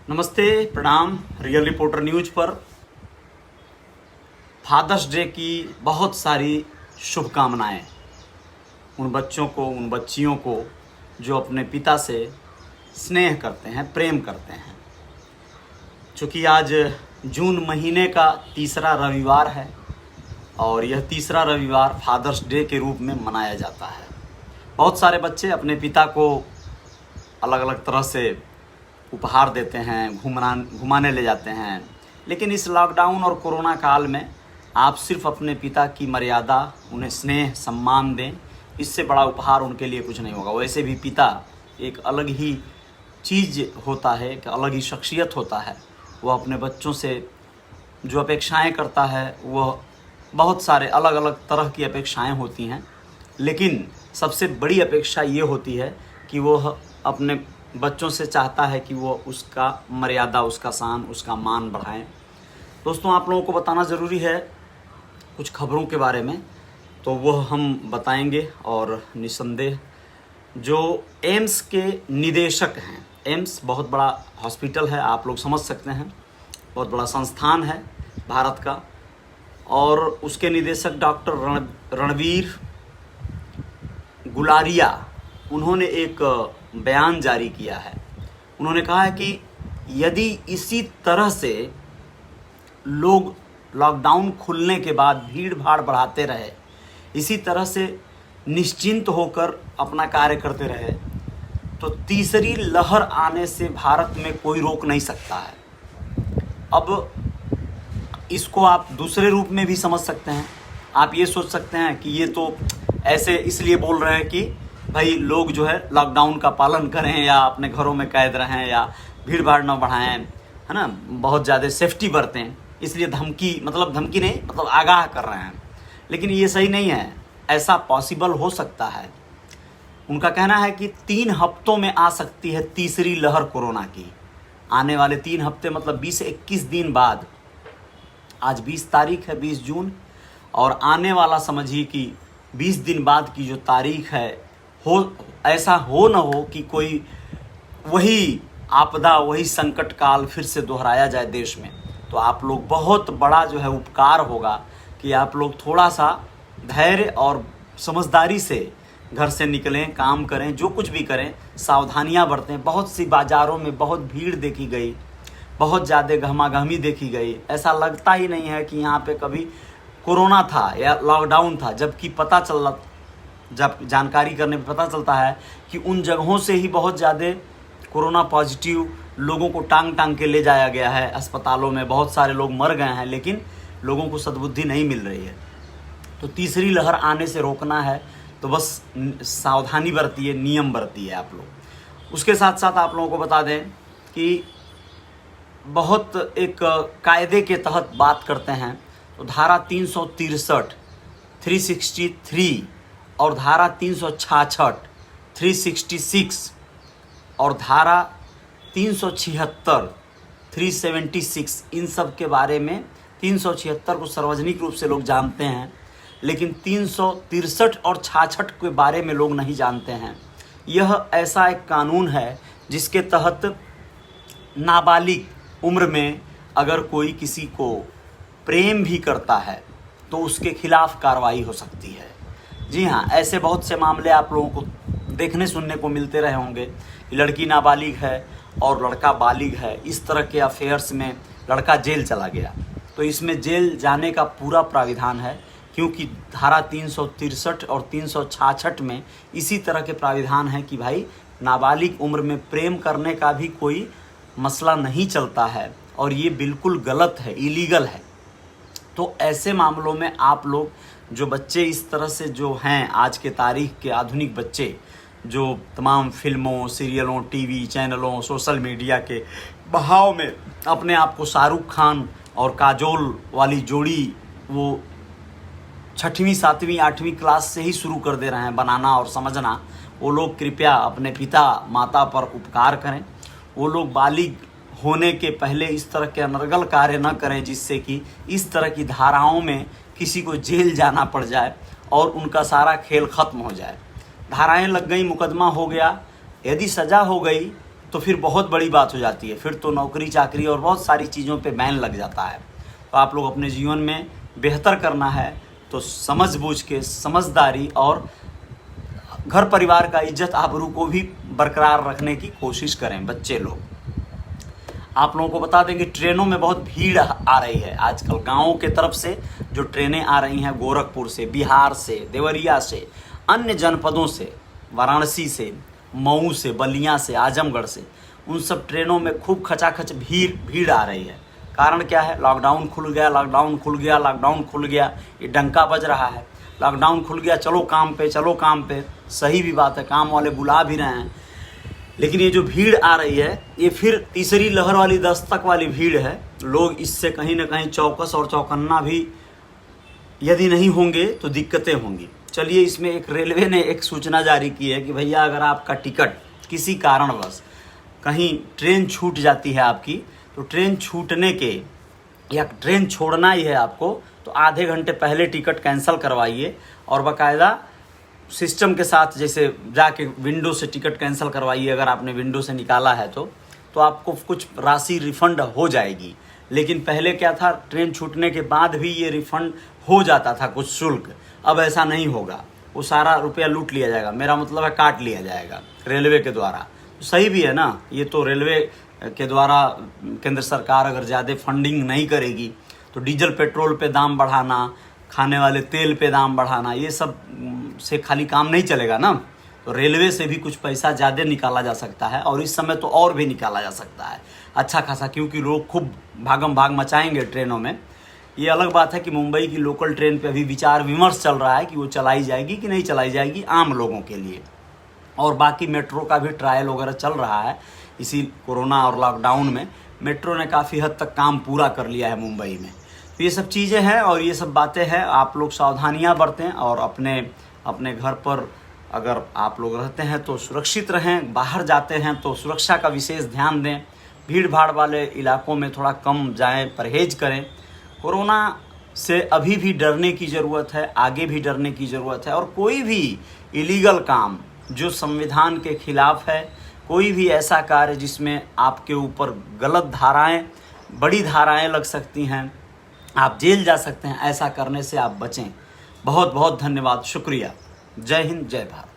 नमस्ते, प्रणाम। Real reporter news पर फादर्स डे की बहुत सारी शुभकामनाएं उन बच्चों को, उन बच्चियों को जो अपने पिता से स्नेह करते हैं, प्रेम करते हैं। चूँकि आज जून महीने का तीसरा रविवार है और यह तीसरा रविवार फादर्स डे के रूप में मनाया जाता है। बहुत सारे बच्चे अपने पिता को अलग अलग तरह से उपहार देते हैं, घुमाने ले जाते हैं। लेकिन इस लॉकडाउन और कोरोना काल में आप सिर्फ अपने पिता की मर्यादा, उन्हें स्नेह सम्मान दें, इससे बड़ा उपहार उनके लिए कुछ नहीं होगा। वैसे भी पिता एक अलग ही चीज़ होता है, एक अलग ही शख्सियत होता है। वह अपने बच्चों से जो अपेक्षाएं करता है वह बहुत सारे अलग अलग तरह की अपेक्षाएं होती हैं, लेकिन सबसे बड़ी अपेक्षा ये होती है कि वह अपने बच्चों से चाहता है कि वो उसका मर्यादा, उसका शान, उसका मान बढ़ाएं। दोस्तों, आप लोगों को बताना ज़रूरी है कुछ खबरों के बारे में, तो वह हम बताएंगे। और निस्संदेह जो एम्स के निदेशक हैं, एम्स बहुत बड़ा हॉस्पिटल है, आप लोग समझ सकते हैं, बहुत बड़ा संस्थान है भारत का। और उसके निदेशक डॉक्टर रणवीर गुलारिया, उन्होंने एक बयान जारी किया है। उन्होंने कहा है कि यदि इसी तरह से लोग लॉकडाउन खुलने के बाद भीड़ भाड़ बढ़ाते रहे, इसी तरह से निश्चिंत होकर अपना कार्य करते रहे, तो तीसरी लहर आने से भारत में कोई रोक नहीं सकता है। अब इसको आप दूसरे रूप में भी समझ सकते हैं। आप ये सोच सकते हैं कि ये तो ऐसे इसलिए बोल रहे हैं कि भाई लोग जो है लॉकडाउन का पालन करें या अपने घरों में कैद रहें या भीड़ भाड़ न बढ़ाएं, है ना, बहुत ज़्यादा सेफ्टी बरतें, इसलिए धमकी नहीं, मतलब आगाह कर रहे हैं। लेकिन ये सही नहीं है। ऐसा पॉसिबल हो सकता है। उनका कहना है कि 3 हफ्तों में आ सकती है तीसरी लहर कोरोना की। आने वाले 3 हफ्ते मतलब 20 से 21 दिन बाद। आज 20 तारीख है, 20 जून, और आने वाला समझिए कि 20 दिन बाद की जो तारीख है, ऐसा हो न हो कि कोई वही आपदा, वही संकट काल फिर से दोहराया जाए देश में। तो आप लोग, बहुत बड़ा जो है उपकार होगा कि आप लोग थोड़ा सा धैर्य और समझदारी से घर से निकलें, काम करें, जो कुछ भी करें, सावधानियां बरतें। बहुत सी बाज़ारों में बहुत भीड़ देखी गई, बहुत ज़्यादा गहमागहमी देखी गई। ऐसा लगता ही नहीं है कि यहाँ पे कभी कोरोना था या लॉकडाउन था, जब जानकारी करने पे पता चलता है कि उन जगहों से ही बहुत ज़्यादा कोरोना पॉजिटिव लोगों को टांग के ले जाया गया है अस्पतालों में। बहुत सारे लोग मर गए हैं, लेकिन लोगों को सद्बुद्धि नहीं मिल रही है। तो तीसरी लहर आने से रोकना है तो बस सावधानी बरतिए, नियम बरतिए आप लोग। उसके साथ साथ आप लोगों को बता दें कि बहुत एक कायदे के तहत बात करते हैं तो धारा 363, 363 और धारा 366, 366 और धारा 376, 376, इन सब के बारे में 376 को सार्वजनिक रूप से लोग जानते हैं, लेकिन 363 और 66 के बारे में लोग नहीं जानते हैं। यह ऐसा एक कानून है जिसके तहत नाबालिग उम्र में अगर कोई किसी को प्रेम भी करता है तो उसके खिलाफ कार्रवाई हो सकती है। जी हाँ, ऐसे बहुत से मामले आप लोगों को देखने सुनने को मिलते रहे होंगे। लड़की नाबालिग है और लड़का बालिग है, इस तरह के अफेयर्स में लड़का जेल चला गया, तो इसमें जेल जाने का पूरा प्राविधान है, क्योंकि धारा 363 और 366 में इसी तरह के प्राविधान है कि भाई नाबालिग उम्र में प्रेम करने का भी कोई मसला नहीं चलता है और ये बिल्कुल गलत है, इलीगल है। तो ऐसे मामलों में आप लोग, जो बच्चे इस तरह से जो हैं, आज के तारीख के आधुनिक बच्चे जो तमाम फिल्मों, सीरियलों, टीवी चैनलों, सोशल मीडिया के बहाव में अपने आप को शाहरुख खान और काजोल वाली जोड़ी वो 6वीं 7वीं 8वीं क्लास से ही शुरू कर दे रहे हैं बनाना और समझना, वो लोग कृपया अपने पिता माता पर उपकार करें। वो लोग बालिग होने के पहले इस तरह के अनर्गल कार्य न करें जिससे कि इस तरह की धाराओं में किसी को जेल जाना पड़ जाए और उनका सारा खेल खत्म हो जाए। धाराएं लग गई, मुकदमा हो गया, यदि सज़ा हो गई तो फिर बहुत बड़ी बात हो जाती है, फिर तो नौकरी चाकरी और बहुत सारी चीज़ों पे बैन लग जाता है। तो आप लोग अपने जीवन में बेहतर करना है तो समझ बूझ के, समझदारी और घर परिवार का इज्जत आबरू को भी बरकरार रखने की कोशिश करें बच्चे लोग। आप लोगों को बता दें कि ट्रेनों में बहुत भीड़ आ रही है आजकल। गाँवों के तरफ से जो ट्रेनें आ रही हैं, गोरखपुर से, बिहार से, देवरिया से, अन्य जनपदों से, वाराणसी से, मऊ से, बलिया से, आजमगढ़ से, उन सब ट्रेनों में खूब खचाखच भीड़ आ रही है। कारण क्या है? लॉकडाउन खुल गया, लॉकडाउन खुल गया, लॉकडाउन खुल गया, ये डंका बज रहा है। लॉकडाउन खुल गया, चलो काम पे, चलो काम पे। सही भी बात है, काम वाले बुला भी रहे हैं, लेकिन ये जो भीड़ आ रही है ये फिर तीसरी लहर वाली, दस्तक वाली भीड़ है। लोग इससे कहीं ना कहीं चौकस और चौकन्ना भी यदि नहीं होंगे तो दिक्कतें होंगी। चलिए, इसमें एक रेलवे ने एक सूचना जारी की है कि भैया अगर आपका टिकट किसी कारणवश कहीं ट्रेन छूट जाती है आपकी, तो ट्रेन छूटने के या ट्रेन छोड़ना ही है आपको, तो आधे घंटे पहले टिकट कैंसिल करवाइए और बाकायदा सिस्टम के साथ जैसे जाके विंडो से टिकट कैंसिल करवाइए। अगर आपने विंडो से निकाला है तो आपको कुछ राशि रिफंड हो जाएगी। लेकिन पहले क्या था, ट्रेन छूटने के बाद भी ये रिफंड हो जाता था कुछ शुल्क। अब ऐसा नहीं होगा, वो सारा रुपया लूट लिया जाएगा, मेरा मतलब है काट लिया जाएगा रेलवे के द्वारा। तो सही भी है ना, ये तो रेलवे के द्वारा केंद्र सरकार अगर ज़्यादा फंडिंग नहीं करेगी तो डीजल पेट्रोल पे दाम बढ़ाना, खाने वाले तेल पे दाम बढ़ाना, ये सब से खाली काम नहीं चलेगा ना। तो रेलवे से भी कुछ पैसा ज़्यादा निकाला जा सकता है और इस समय तो और भी निकाला जा सकता है अच्छा खासा, क्योंकि लोग खूब भागम भाग मचाएंगे ट्रेनों में। ये अलग बात है कि मुंबई की लोकल ट्रेन पे अभी विचार विमर्श चल रहा है कि वो चलाई जाएगी कि नहीं चलाई जाएगी आम लोगों के लिए, और बाकी मेट्रो का भी ट्रायल वगैरह चल रहा है। इसी कोरोना और लॉकडाउन में मेट्रो ने काफ़ी हद तक काम पूरा कर लिया है मुंबई में। तो ये सब चीज़ें हैं और ये सब बातें हैं। आप लोग सावधानियां बरतें और अपने घर पर अगर आप लोग रहते हैं तो सुरक्षित रहें, बाहर जाते हैं तो सुरक्षा का विशेष ध्यान दें, भीड़ भाड़ वाले इलाकों में थोड़ा कम जाएं, परहेज करें। कोरोना से अभी भी डरने की ज़रूरत है, आगे भी डरने की ज़रूरत है। और कोई भी इलीगल काम जो संविधान के खिलाफ है, कोई भी ऐसा कार्य जिसमें आपके ऊपर गलत धाराएं, बड़ी धाराएं लग सकती हैं, आप जेल जा सकते हैं, ऐसा करने से आप बचें। बहुत बहुत धन्यवाद, शुक्रिया। जय हिंद, जय भारत।